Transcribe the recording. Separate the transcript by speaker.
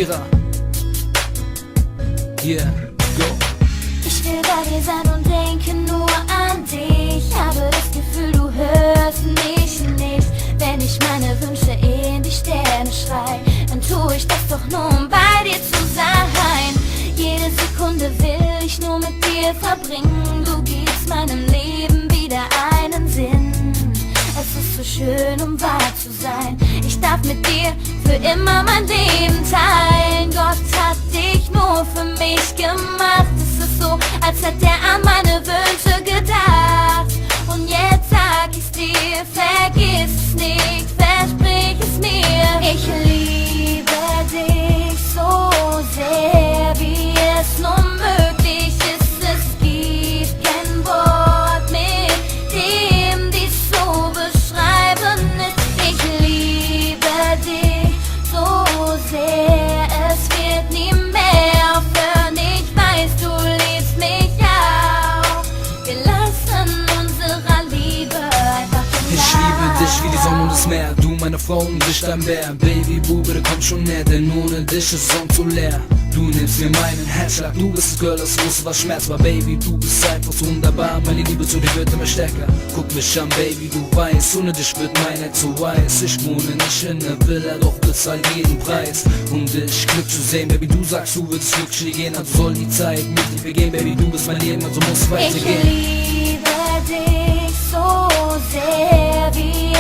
Speaker 1: Kira. Yeah, go.
Speaker 2: Ich will bei dir sein und denke nur an dich. Habe das Gefühl, du hörst mich nicht. Wenn ich meine Wünsche in die Sterne schrei, dann tue ich das doch nur, um bei dir zu sein. Jede Sekunde will ich nur mit dir verbringen. Du gibst meinem Leben wieder einen Sinn. Es ist so schön, um wahr zu sein. Ich darf mit dir für immer mein Leben teilen. Gott hat dich nur für mich gemacht. Es ist so, als hätte er an meine Wünsche gedacht. Und jetzt sag ich's dir, vergiss es nicht, versprich es mir. Ich liebe dich so sehr, wie es nur möglich ist. Es gibt kein Wort, mit dem dies so beschreiben ist. Ich liebe dich so sehr, es wird nie mehr aufhören. Ich weiß, du liebst mich auch. Wir lassen unserer Liebe einfach den
Speaker 1: Ich liebe dich wie die Sonne und das Meer. Du meine Frau und ich dein Bär. Baby, Bube, komm schon näher, denn ohne dich ist Song zu leer. Du nimmst mir meinen Herzschlag, du bist das Girl, das wusste, was Schmerz war. Baby, du bist einfach so wunderbar, meine Liebe zu dir wird immer stärker. Guck mich an, Baby, du weißt, ohne dich wird mein Herz so weiß. Ich wohne nicht in der Villa, doch bezahl jeden Preis, um dich Glück zu sehen. Baby, du sagst, du würdest glücklich gehen, also soll die Zeit mit dir vergehen. Baby, du bist mein Leben, also muss weitergehen.
Speaker 2: Ich liebe dich so sehr, wie